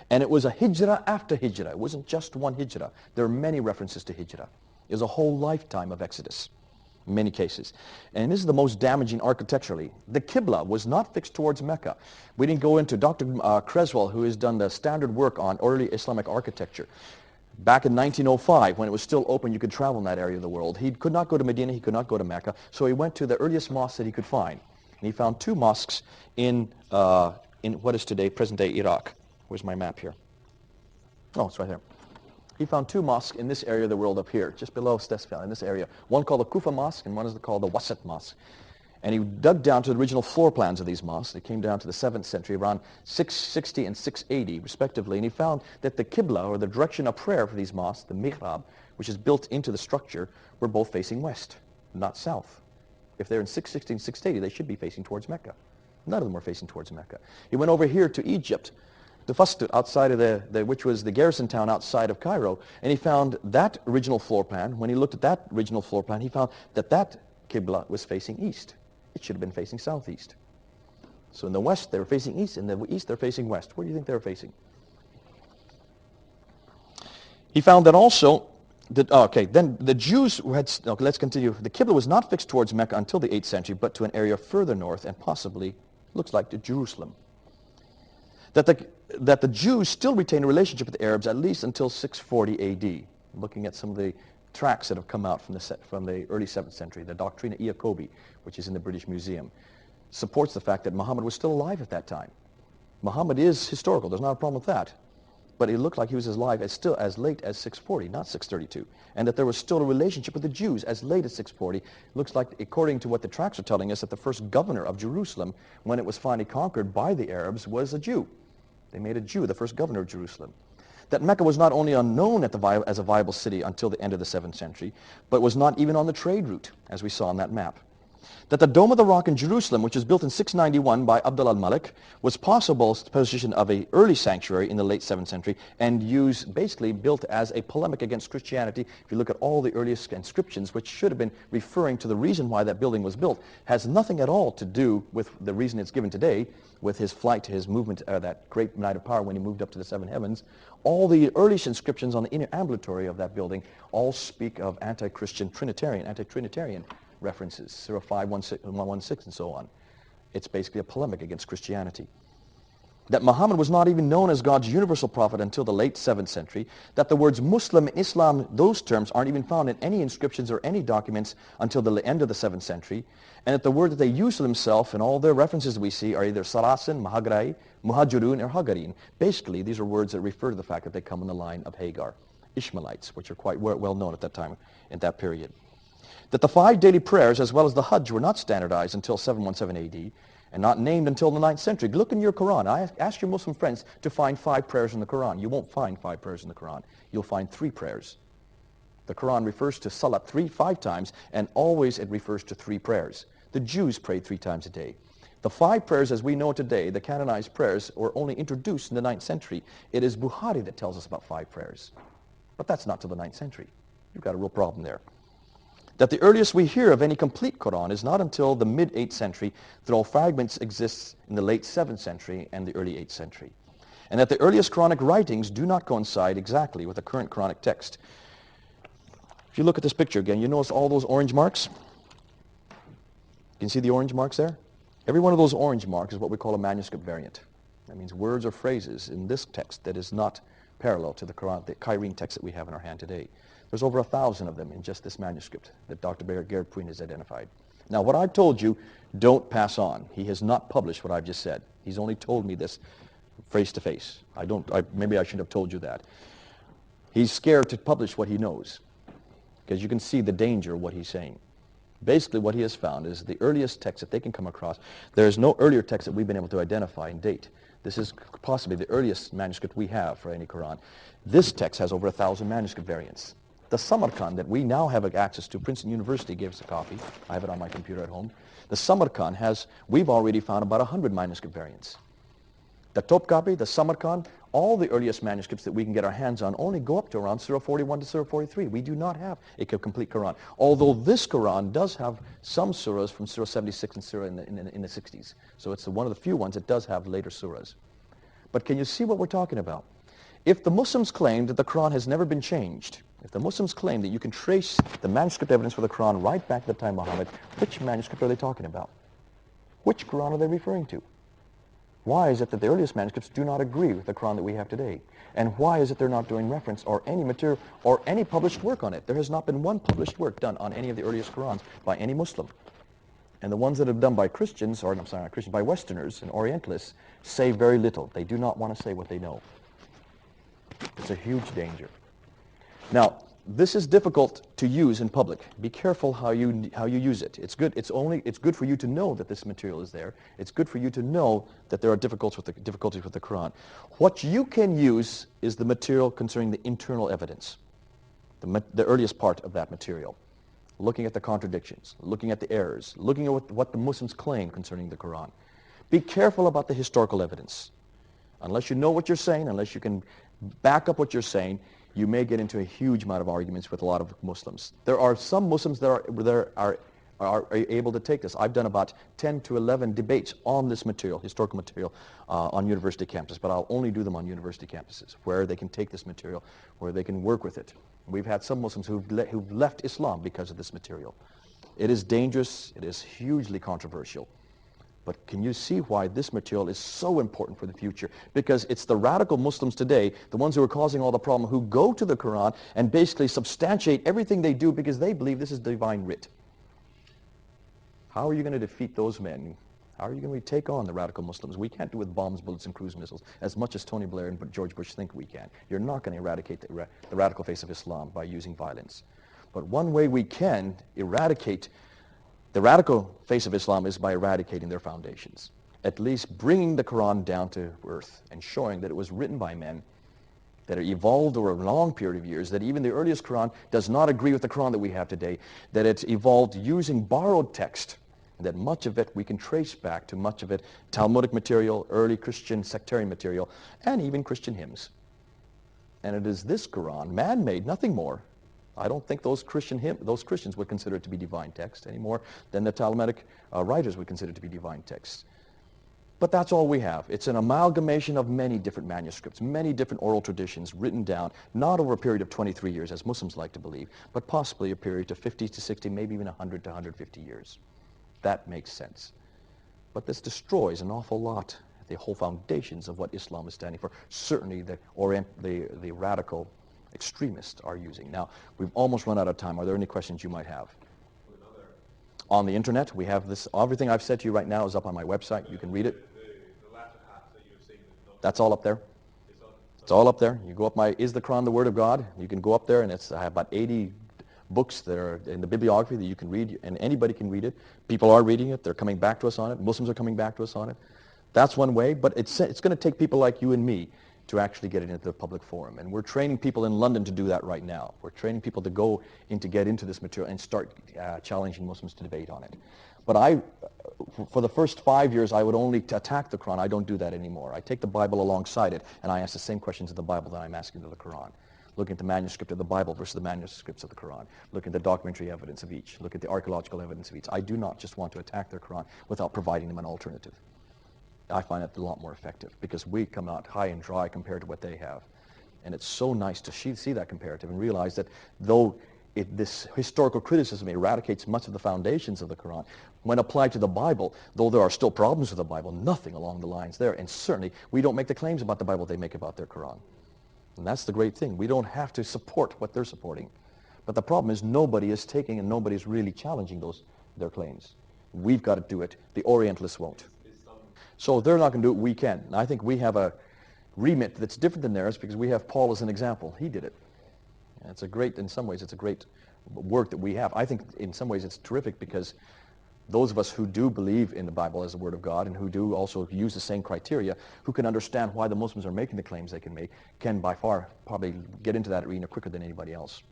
And it was a hijrah after hijrah. It wasn't just one hijrah. There are many references to hijrah. It was a whole lifetime of exodus in many cases. And this is the most damaging architecturally. The Qibla was not fixed towards Mecca. We didn't go into Dr. Creswell, who has done the standard work on early Islamic architecture. Back in 1905, when it was still open, you could travel in that area of the world. He could not go to Medina, he could not go to Mecca, so he went to the earliest mosques that he could find. And he found two mosques in what is today, present-day Iraq. Where's my map here? Oh, it's right there. He found two mosques in this area of the world up here, just below Stesfeld, in this area. One called the Kufa Mosque and one is called the Wasat Mosque. And he dug down to the original floor plans of these mosques. They came down to the 7th century, around 660 and 680, respectively. And he found that the Qibla, or the direction of prayer for these mosques, the mihrab, which is built into the structure, were both facing west, not south. If they're in 660 and 680, they should be facing towards Mecca. None of them were facing towards Mecca. He went over here to Egypt, the Fustut, outside of which was the garrison town outside of Cairo, and he found that original floor plan. When he looked at that original floor plan, he found that that Qibla was facing east. It should have been facing southeast. So in the west, they were facing east. In the east, they're facing west. Where do you think they were facing? He found that also, then the Jews had, let's continue. The Qibla was not fixed towards Mecca until the 8th century, but to an area further north and possibly, looks like, to Jerusalem. That the Jews still retained a relationship with the Arabs at least until 640 A.D. Looking at some of the tracts that have come out from the early 7th century, the Doctrina Iacobi, which is in the British Museum, supports the fact that Muhammad was still alive at that time. Muhammad is historical, there's not a problem with that. But it looked like he was alive as late as 640, not 632. And that there was still a relationship with the Jews as late as 640. It looks like, according to what the tracts are telling us, that the first governor of Jerusalem, when it was finally conquered by the Arabs, was a Jew. They made a Jew the first governor of Jerusalem. That Mecca was not only unknown as a viable city until the end of the 7th century, but was not even on the trade route, as we saw on that map. That the Dome of the Rock in Jerusalem, which was built in 691 by Abd al-Malik, was possible position of an early sanctuary in the late 7th century and basically built as a polemic against Christianity. If you look at all the earliest inscriptions, which should have been referring to the reason why that building was built, has nothing at all to do with the reason it's given today, with his flight, his movement, that great night of power when he moved up to the seven heavens. All the earliest inscriptions on the inner ambulatory of that building all speak of anti-Christian anti-Trinitarian references, Surah 5:116 and so on. It's basically a polemic against Christianity. That Muhammad was not even known as God's universal prophet until the late 7th century. That the words Muslim and Islam, those terms aren't even found in any inscriptions or any documents until the end of the 7th century. And that the word that they use for themselves and all their references we see are either Sarasin, Mahagrai, Muhajirun, or Hagarin. Basically, these are words that refer to the fact that they come in the line of Hagar, Ishmaelites, which are quite well known at that time, in that period. That the 5 daily prayers as well as the Hajj were not standardized until 717 AD and not named until the 9th century. Look in your Quran. Ask your Muslim friends to find 5 prayers in the Quran. You won't find 5 prayers in the Quran. You'll find 3 prayers. The Quran refers to Salat 5 times, and always it refers to 3 prayers. The Jews prayed 3 times a day. The 5 prayers as we know today, the canonized prayers, were only introduced in the 9th century. It is Bukhari that tells us about 5 prayers. But that's not till the 9th century. You've got a real problem there. That the earliest we hear of any complete Quran is not until the mid-8th century, though fragments exist in the late 7th century and the early 8th century. And that the earliest Quranic writings do not coincide exactly with the current Quranic text. If you look at this picture again, you notice all those orange marks? You can see the orange marks there? Every one of those orange marks is what we call a manuscript variant. That means words or phrases in this text that is not parallel to the Quran, the Kyrene text that we have in our hand today. There's over 1,000 of them in just this manuscript that Dr. Gerard Puin has identified. Now, what I've told you, don't pass on. He has not published what I've just said. He's only told me this face to face. Maybe I should have told you that. He's scared to publish what he knows because you can see the danger of what he's saying. Basically, what he has found is the earliest text that they can come across. There is no earlier text that we've been able to identify and date. This is possibly the earliest manuscript we have for any Quran. This text has over 1,000 manuscript variants. The Samarkand that we now have access to, Princeton University gave us a copy. I have it on my computer at home. The Samarkand we've already found about 100 manuscript variants. The Topkapi, the Samarkand, all the earliest manuscripts that we can get our hands on only go up to around Surah 41 to Surah 43. We do not have a complete Quran. Although this Quran does have some surahs from Surah 76 and Surah in the 60s. So it's one of the few ones that does have later surahs. But can you see what we're talking about? If the Muslims claim that the Quran has never been changed, if the Muslims claim that you can trace the manuscript evidence for the Quran right back to the time of Muhammad, which manuscript are they talking about? Which Quran are they referring to? Why is it that the earliest manuscripts do not agree with the Quran that we have today? And why is it they're not doing reference or any material or any published work on it? There has not been one published work done on any of the earliest Qurans by any Muslim. And the ones that have done by Christians, or I'm sorry, not Christians, by Westerners and Orientalists, say very little. They do not want to say what they know. It's a huge danger. Now, this is difficult to use in public. Be careful how you use it. It's good. It's good for you to know that this material is there. It's good for you to know that there are difficulties with the Quran. What you can use is the material concerning the internal evidence, the earliest part of that material, looking at the contradictions, looking at the errors, looking at what the Muslims claim concerning the Quran. Be careful about the historical evidence. Unless you know what you're saying, unless you can back up what you're saying, you may get into a huge amount of arguments with a lot of Muslims. There are some Muslims that are able to take this. I've done about 10 to 11 debates on this material, historical material, on university campuses, but I'll only do them on university campuses where they can take this material, where they can work with it. We've had some Muslims who've left Islam because of this material. It is dangerous. It is hugely controversial. But can you see why this material is so important for the future? Because it's the radical Muslims today, the ones who are causing all the problem, who go to the Quran and basically substantiate everything they do because they believe this is divine writ. How are you going to defeat those men? How are you going to take on the radical Muslims? We can't do it with bombs, bullets, and cruise missiles as much as Tony Blair and George Bush think we can. You're not going to eradicate the radical face of Islam by using violence. But one way we can eradicate the radical face of Islam is by eradicating their foundations, at least bringing the Quran down to earth and showing that it was written by men, that it evolved over a long period of years, that even the earliest Quran does not agree with the Quran that we have today, that it evolved using borrowed text, that much of it we can trace back to much of it Talmudic material, early Christian sectarian material, and even Christian hymns. And it is this Quran, man-made, nothing more. I don't think those Christians would consider it to be divine text any more than the Talmudic writers would consider it to be divine text. But that's all we have. It's an amalgamation of many different manuscripts, many different oral traditions written down, not over a period of 23 years, as Muslims like to believe, but possibly a period of 50 to 60, maybe even 100 to 150 years. That makes sense. But this destroys an awful lot, the whole foundations of what Islam is standing for. Certainly the radical extremists are using. Now, we've almost run out of time. Are there any questions you might have? On the internet, we have this. Everything I've said to you right now is up on my website. You can read it. The latter half that you've seen. That's all up there. It's all up there. You go up Is the Quran the Word of God? You can go up there, and I have about 80 books that are in the bibliography that you can read, and anybody can read it. People are reading it. They're coming back to us on it. Muslims are coming back to us on it. That's one way, but it's going to take people like you and me to actually get it into the public forum. And we're training people in London to do that right now. We're training people to get into this material and start challenging Muslims to debate on it. But for the first 5 years, I would only attack the Quran. I don't do that anymore. I take the Bible alongside it, and I ask the same questions of the Bible that I'm asking of the Quran. Look at the manuscript of the Bible versus the manuscripts of the Quran. Look at the documentary evidence of each. Look at the archaeological evidence of each. I do not just want to attack the Quran without providing them an alternative. I find it a lot more effective because we come out high and dry compared to what they have. And it's so nice to see that comparative and realize that though this historical criticism eradicates much of the foundations of the Quran, when applied to the Bible, though there are still problems with the Bible, nothing along the lines there. And certainly we don't make the claims about the Bible they make about their Quran. And that's the great thing. We don't have to support what they're supporting. But the problem is nobody is taking and nobody is really challenging their claims. We've got to do it. The Orientalists won't. So they're not going to do it, we can. And I think we have a remit that's different than theirs because we have Paul as an example. He did it. And in some ways, it's a great work that we have. I think in some ways it's terrific because those of us who do believe in the Bible as the Word of God and who do also use the same criteria, who can understand why the Muslims are making the claims they can make, can by far probably get into that arena quicker than anybody else.